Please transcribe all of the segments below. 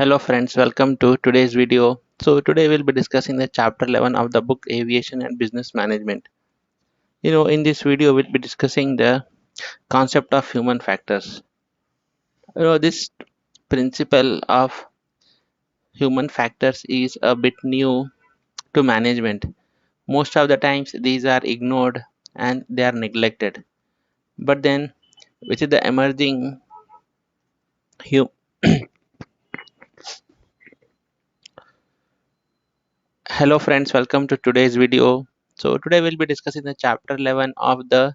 Hello friends, welcome to today's video. So today we'll be discussing the chapter 11 of the book Aviation and Business Management. In this video we'll be discussing the concept of human factors. This principle of human factors is a bit new to management. Most of the times these are ignored and they are neglected. But then with the emerging hu- Hello friends, welcome to today's video. So today we'll be discussing the chapter 11 of the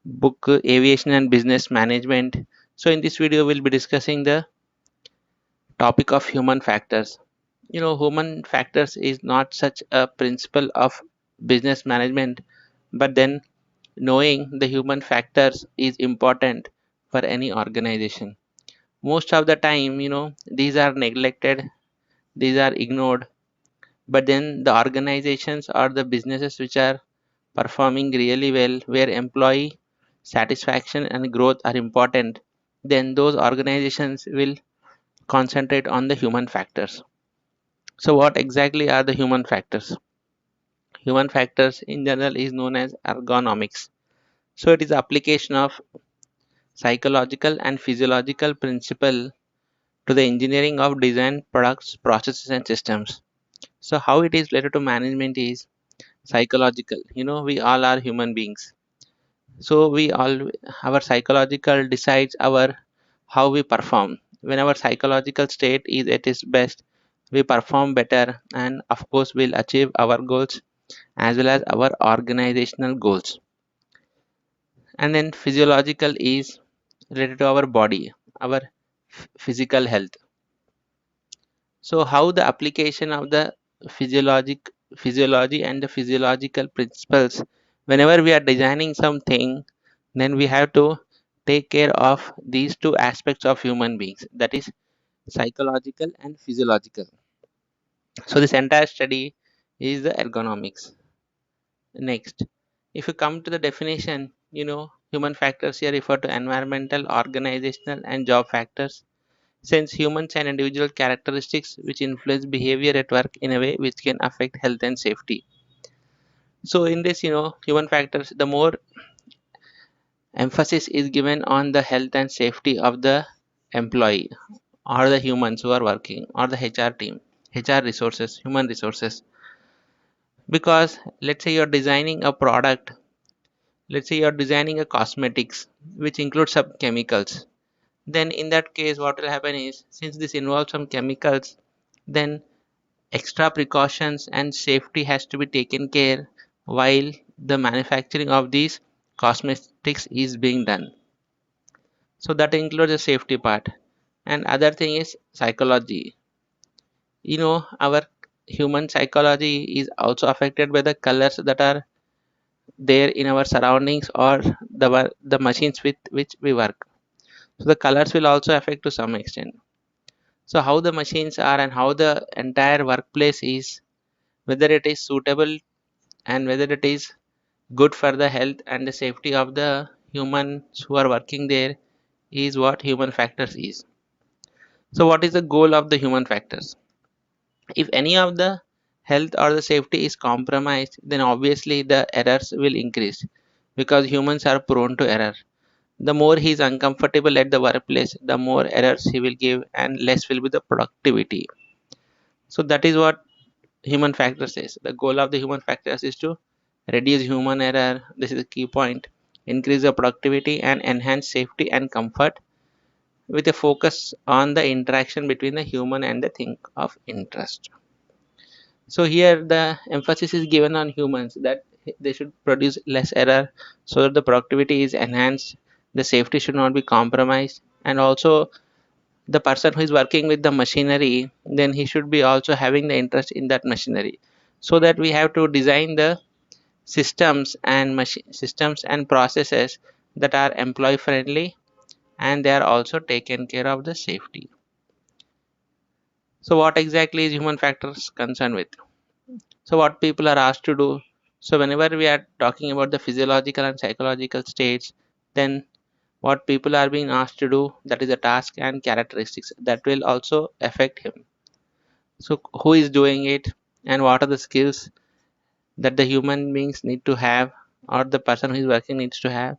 book Aviation and Business Management. So in this video we'll be discussing the topic of human factors. Human factors is not such a principle of business management, but then knowing the human factors is important for any organization. Most of the time, these are neglected, these are ignored, but then the organizations or the businesses which are performing really well, where employee satisfaction and growth are important, then those organizations will concentrate on the human factors. So, what exactly are the human factors? Human factors in general is known as ergonomics. So, it is application of psychological and physiological principle to the engineering of design products, processes, and systems. So, how it is related to management is psychological. We all are human beings, so we all our psychological decides our how we perform. When our psychological state is at its best, we perform better, and of course we'll achieve our goals as well as our organizational goals. And then physiological is related to our body, our physical health. So how the application of the physiology and the physiological principles, whenever we are designing something, then we have to take care of these two aspects of human beings, that is psychological and physiological. So this entire study is the ergonomics. Next, if you come to the definition, human factors here refer to environmental, organizational, and job factors, since humans and individual characteristics which influence behavior at work in a way which can affect health and safety. So in this, human factors, the more emphasis is given on the health and safety of the employee or the humans who are working or the HR team, HR resources, human resources. Because let's say you're designing a product, let's say you're designing a cosmetics which includes some chemicals. Then in that case, what will happen is, since this involves some chemicals, then extra precautions and safety has to be taken care while the manufacturing of these cosmetics is being done. So that includes the safety part. And other thing is psychology. Our human psychology is also affected by the colors that are there in our surroundings or the machines with which we work. So the colors will also affect to some extent. So how the machines are and how the entire workplace is, whether it is suitable and whether it is good for the health and the safety of the humans who are working there, is what human factors is. So what is the goal of the human factors? If any of the health or the safety is compromised, then obviously the errors will increase, because humans are prone to error. The more he is uncomfortable at the workplace, the more errors he will give and less will be the productivity. So that is what human factors is. The goal of the human factors is to reduce human error. This is the key point. Increase the productivity and enhance safety and comfort with a focus on the interaction between the human and the thing of interest. So here the emphasis is given on humans, that they should produce less error so that the productivity is enhanced, the safety should not be compromised, and also the person who is working with the machinery, then he should be also having the interest in that machinery. So that we have to design the systems and processes that are employee friendly, and they are also taken care of the safety. So what exactly is human factors concerned with? So what people are asked to do, so whenever we are talking about the physiological and psychological states, then what people are being asked to do, that is a task and characteristics that will also affect him. So who is doing it, and what are the skills that the human beings need to have, or the person who is working needs to have,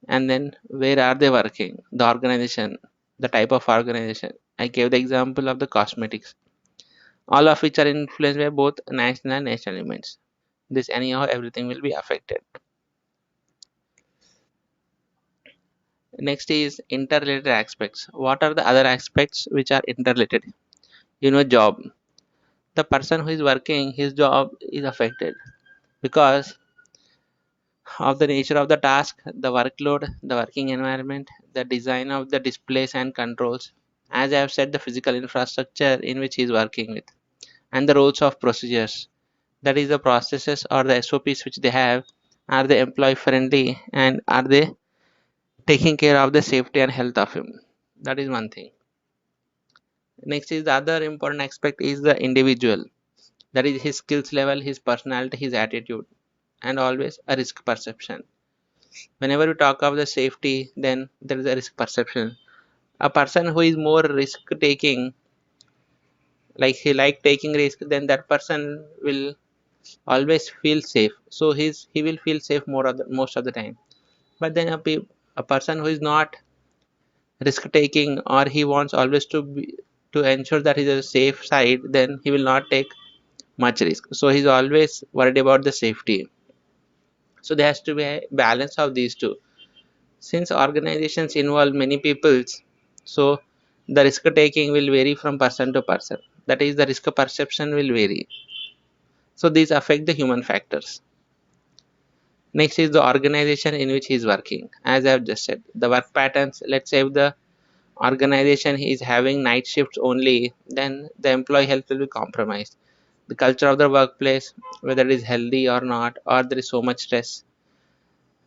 and then where are they working, the organization, the type of organization. I gave the example of the cosmetics, all of which are influenced by both national and national events. This anyhow everything will be affected. Next is interrelated aspects. What are the other aspects which are interrelated? Job. The person who is working, his job is affected because of the nature of the task, the workload, the working environment, the design of the displays and controls, as I have said, the physical infrastructure in which he is working with, and the rules of procedures, that is the processes or the SOPs which they have, are they employee friendly and are they taking care of the safety and health of him. That is one thing. Next is the other important aspect is the individual, that is his skills level, his personality, his attitude, and always a risk perception. Whenever we talk of the safety, then there is a risk perception. A person who is more risk taking, like he like taking risk, then that person will always feel safe, so he will feel safe most of the time. But then a person who is not risk taking, or he wants always to ensure that he's a safe side, then he will not take much risk, so he's always worried about the safety. So there has to be a balance of these two. Since organizations involve many peoples, so the risk taking will vary from person to person. That is, the risk perception will vary. So these affect the human factors. Next is the organization in which he is working. As I have just said, the work patterns. Let's say if the organization is having night shifts only, then the employee health will be compromised. The culture of the workplace, whether it is healthy or not, or there is so much stress.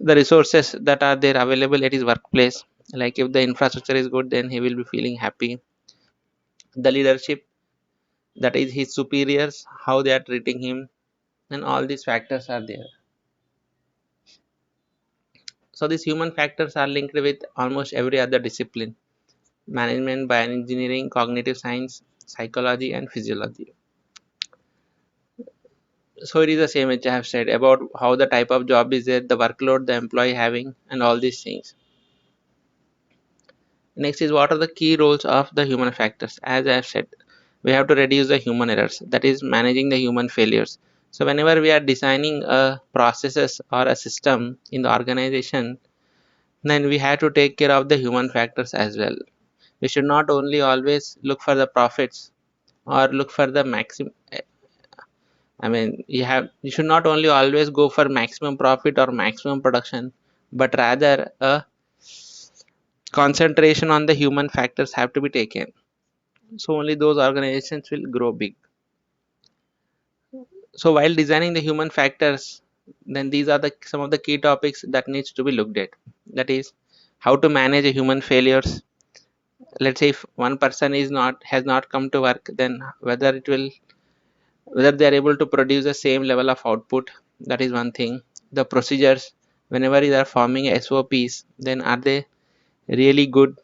The resources that are there available at his workplace, like if the infrastructure is good, then he will be feeling happy. The leadership, that is his superiors, how they are treating him, and all these factors are there. So these human factors are linked with almost every other discipline: management, bioengineering, cognitive science, psychology, and physiology. So it is the same which I have said about how the type of job is there, the workload the employee having, and all these things. Next is what are the key roles of the human factors. As I have said, we have to reduce the human errors, that is managing the human failures. So whenever we are designing a processes or a system in the organization, then we have to take care of the human factors as well. We should not only always look for the profits or look for the maximum. I mean, you should not only always go for maximum profit or maximum production, but rather a concentration on the human factors have to be taken. So only those organizations will grow big. So while designing the human factors, then these are the some of the key topics that needs to be looked at. That is how to manage a human failures. Let's say if one person is not has not come to work, then whether they are able to produce the same level of output. That is one thing. The procedures, whenever they are forming SOPs, then are they really good?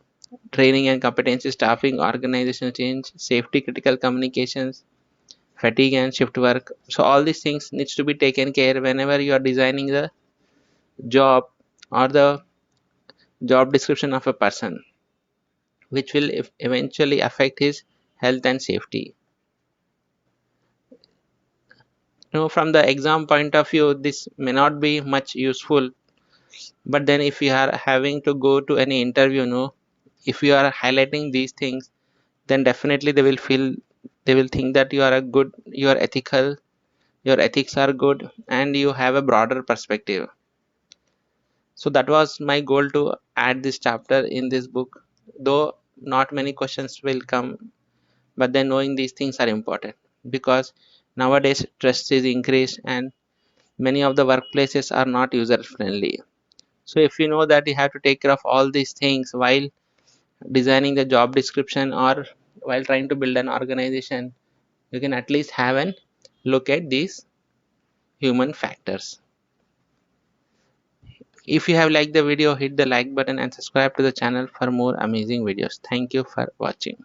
Training and competency, staffing, organizational change, safety, critical communications, fatigue and shift work. So all these things needs to be taken care whenever you are designing the job or the job description of a person, which will eventually affect his health and safety. From the exam point of view, this may not be much useful, but then if you are having to go to any interview, if you are highlighting these things, then definitely they will think that you are a good, you are ethical, your ethics are good, and you have a broader perspective. So that was my goal to add this chapter in this book, though not many questions will come, but then knowing these things are important because nowadays trust is increased and many of the workplaces are not user friendly. So if you know that you have to take care of all these things while designing the job description or while trying to build an organization, you can at least have an look at these human factors. If you have liked the video, hit the like button and subscribe to the channel for more amazing videos. Thank you for watching.